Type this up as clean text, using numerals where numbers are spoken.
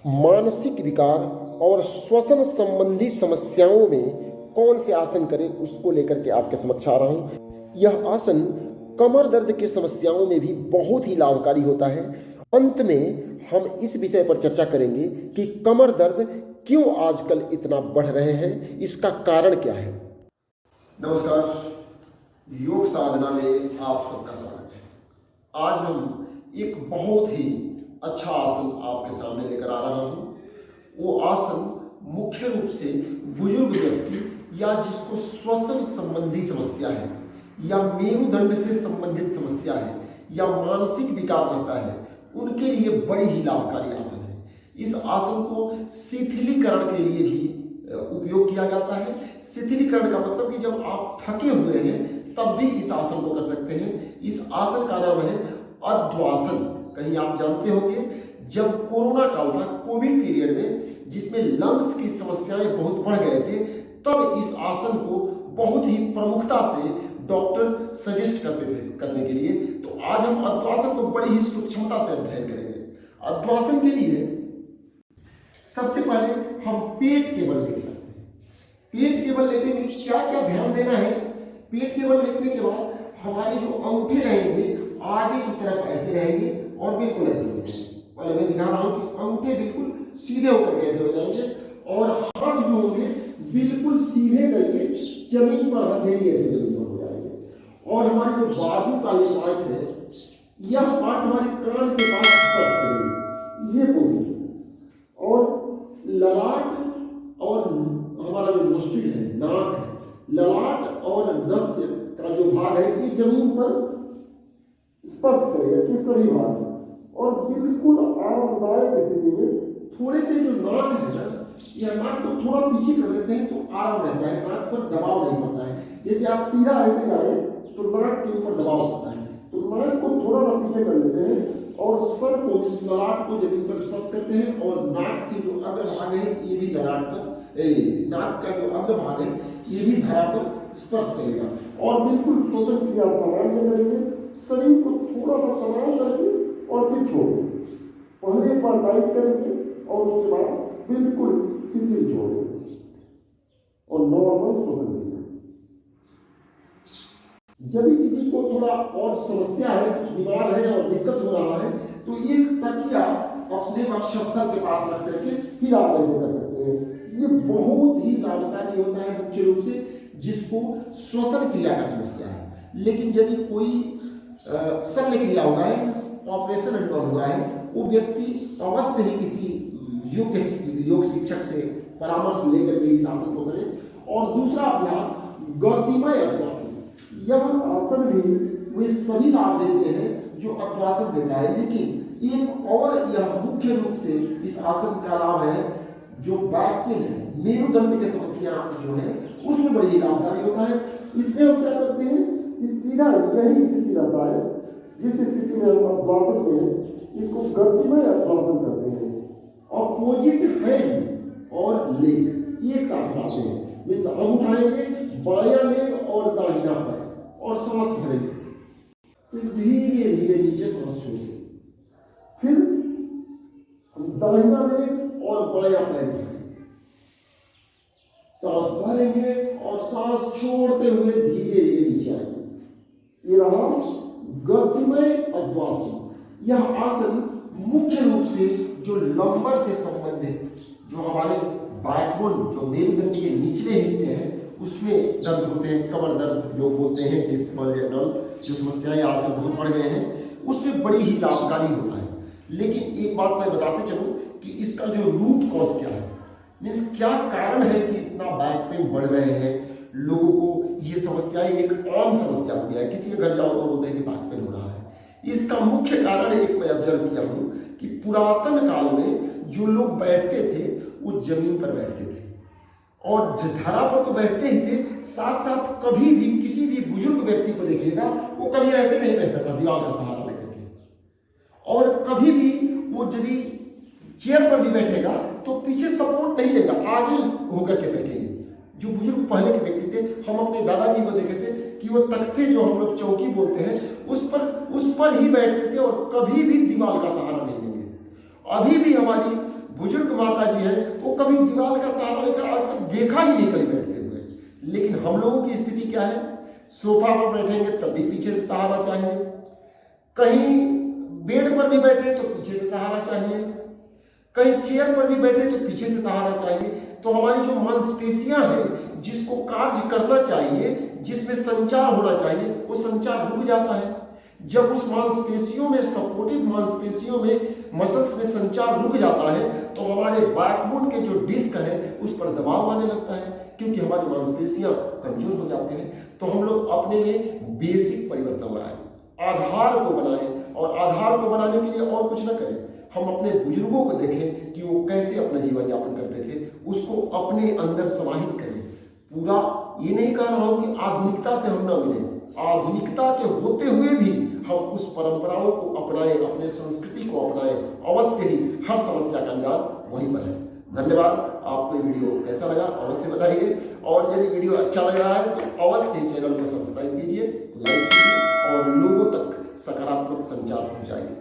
मानसिक विकार और श्वसन संबंधी समस्याओं में कौन से आसन करें उसको लेकर के आपके समक्ष आ रहा हूं। यह आसन कमर दर्द की समस्याओं में भी बहुत ही लाभकारी होता है। अंत में हम इस विषय पर चर्चा करेंगे कि कमर दर्द क्यों आजकल इतना बढ़ रहे हैं, इसका कारण क्या है। नमस्कार, योग साधना में आप सबका स्वागत है। आज हम एक बहुत ही अच्छा आसन आपके सामने लेकर आ रहा हूं। वो आसन मुख्य रूप से बुजुर्ग व्यक्ति या जिसको श्वसन संबंधी समस्या है या मेरुदंड से संबंधित समस्या है या मानसिक विकार रहता है, उनके लिए बड़ी ही लाभकारी आसन है। इस आसन को शिथिलीकरण के लिए भी उपयोग किया जाता है। शिथिलीकरण का मतलब कि जब आप थके हुए हैं तब भी इस आसन को कर सकते हैं। इस आसन का नाम है अध्वासन। कहीं आप जानते होंगे, जब कोरोना काल था, कोविड पीरियड में, जिसमें लंग्स की समस्याएं बहुत बढ़ गए थे, तब इस आसन को बहुत ही प्रमुखता से डॉक्टर सजेस्ट करते थे करने के लिए। तो आज हम अध्वासन को बड़ी ही सूक्ष्मता से अध्ययन करेंगे। अध्वासन के लिए सबसे पहले हम पेट के बल लेते हैं। पेट के बल लेते हैं, क्या क्या ध्यान देना है। पेट के बल लेने के बाद हमारे जो अंगूठे रहेंगे आगे की तरफ ऐसे रहेंगे और बिल्कुल ऐसे हो जाएंगे। पहले मैं दिखा रहा हूं कि अंगूठे बिल्कुल सीधे होकर कैसे हो जाएंगे और हाथ जो होंगे बिल्कुल सीधे करके जमीन पर हथेली ऐसे जमीन पर हो जाएंगे। और हमारे जो बाजू का ये पार्ट है, यह पार्ट हमारे कान के पास स्पर्श करेंगे, ये पोजीशन। और ललाट और हमारा जो नोस्ट्रिल है, नाक है, ललाट और नस्य का जो भाग है ये जमीन पर स्पर्श करेगा, किस सभी भाग। और बिल्कुल आरामदायक स्थिति में थोड़े से जो नाक है ना, या नाक को थोड़ा पीछे कर लेते हैं तो आराम रहता है, नाक पर दबाव नहीं पड़ता है। जैसे आप सीधा ऐसे जाए तो नाक के ऊपर दबाव पड़ता है, तो नाक को थोड़ा सा पीछे कर लेते हैं और स्वर को, इस ललाट को जमीन पर स्पर्श करते हैं। और नाक के जो अग्रभाग है ये भी ललाट पर, नाक का जो अग्रभाग है ये भी धरा पर स्पर्श करेगा। और बिल्कुल श्वसन क्रिया सामान्य करेंगे, शरीर को थोड़ा सा तनाव करेंगे और फिर छोड़ेंगे। पहले एक बार टाइट करेंगे और उसके बाद बिल्कुल शिथिल छोड़ेंगे और नॉर्मल श्वसन करिए। यदि किसी को थोड़ा और समस्या है, कुछ बीमार है और दिक्कत हो रहा है, तो एक तकिया अपने वक्षस्थल के पास रख करके फिर आप ऐसे कर सकते हैं। ये बहुत ही लाभकारी होता है मुख्य रूप से जिसको श्वसन क्रिया का समस्या है। लेकिन यदि कोई शल्य क्रिया हुआ है, ऑपरेशन इन्वॉल्व हुआ है, वो व्यक्ति अवश्य ही किसी योग शिक्षक से परामर्श लेकर के इस आसन को करें। और दूसरा अभ्यास गतिमय अध्वासन। यह आसन भी वे सभी लाभ देते हैं जो अध्वासन देता है, लेकिन एक और यह मुख्य रूप से इस आसन का लाभ है जो बैक पेन है, मेरुदंड की समस्या जो है उसमें बड़ी लाभकारी होता है। इसमें हम क्या करते हैं कि सीधा यही स्थिति रहता है, जिस स्थिति में हम अध्वासन में इसको गतिमय अध्वासन करते हैं। अपोजिट हैंड और लेग एक साथ लाते हैं, मीन्स हम उठाएंगे बायां लेग और दाहिना पैर और सांस भरेंगे, फिर धीरे धीरे नीचे सांस छोड़ेंगे, फिर हम दाहिना लेग और बायां पैर भरेंगे, सांस भरेंगे और सांस छोड़ते हुए धीरे धीरे नीचे आएंगे। ये रहा गतिमय अध्वासन। यह आसन मुख्य रूप से जो लंबर से संबंधित, जो हमारे बैकबोन, जो मेरुदंड के निचले हिस्से हैं, उसमें दर्द होते हैं, कमर दर्द लोग बोलते हैं, डिस्क जनरल जो समस्याएं आजकल बहुत बढ़ गए हैं, उसमें बड़ी ही लाभकारी होता है। लेकिन एक बात मैं बताते चलूं कि इसका जो रूट कॉज क्या है, मीन्स क्या कारण है कि इतना बैक पेन बढ़ रहे हैं लोगों को। ये समस्याएं एक आम समस्या हो गया है, किसी के घर जाओ तो बोलते हैं कि बैक पेन हो रहा है। इसका मुख्य कारण एक मैं ऑब्जर्व किया हूं कि पुरातन काल में जो लोग बैठते थे वो जमीन पर बैठते थे और धरा पर तो बैठते ही थे, साथ साथ कभी भी किसी भी बुजुर्ग व्यक्ति को देखिएगा वो कभी ऐसे नहीं बैठता था दीवार का सहारा लेकर के, और कभी भी वो यदि चेयर पर भी बैठेगा तो पीछे सपोर्ट नहीं लेगा, आगे होकर के बैठेंगे। जो बुजुर्ग पहले के व्यक्ति थे, हम अपने दादाजी को देखे थे कि वो तख्ते जो हम लोग चौकी बोलते हैं उस पर ही बैठते थे और कभी भी दीवार का सहारा नहीं लेंगे। अभी भी हमारी बुजुर्ग माता जी हैं वो कभी दीवार का सहारा लेकर आज तक देखा ही नहीं कभी बैठते हुए। लेकिन हम लोगों की स्थिति क्या है, सोफा पर बैठेंगे तब भी पीछे से सहारा चाहिए, कहीं बेड पर भी बैठे तो पीछे से सहारा चाहिए, कहीं चेयर पर भी बैठे तो पीछे से सहारा चाहिए। तो हमारी जो मांसपेशियां हैं जिसको कार्य करना चाहिए, जिसमें संचार होना चाहिए, वो संचार रुक जाता है। जब उस मांसपेशियों में, सपोर्टिव मांसपेशियों में, मसल्स में संचार रुक जाता है तो हमारे बैकबोन के जो डिस्क है उस पर दबाव आने लगता है, क्योंकि हमारी मांसपेशियां कमजोर हो जाते हैं। तो हम लोग अपने में बेसिक परिवर्तन लाएं, आधार को बनाएं, और आधार को बनाने के लिए और कुछ ना करें, हम अपने बुजुर्गों को देखें कि वो कैसे अपना जीवन यापन करते थे, उसको अपने अंदर समाहित करें। पूरा ये नहीं कह रहा हूं कि आधुनिकता से हम ना मिले, आधुनिकता के होते हुए भी हम उस परंपराओं को अपनाएं, अपने संस्कृति को अपनाएं, अवश्य ही हर समस्या का निदान वहीं पर है। धन्यवाद। आपको ये वीडियो कैसा लगा अवश्य बताइए, और यदि वीडियो अच्छा लग रहा है तो अवश्य ही चैनल को सब्सक्राइब कीजिए, लाइक कीजिए और लोगों तक सकारात्मक संचार पहुंचाइए।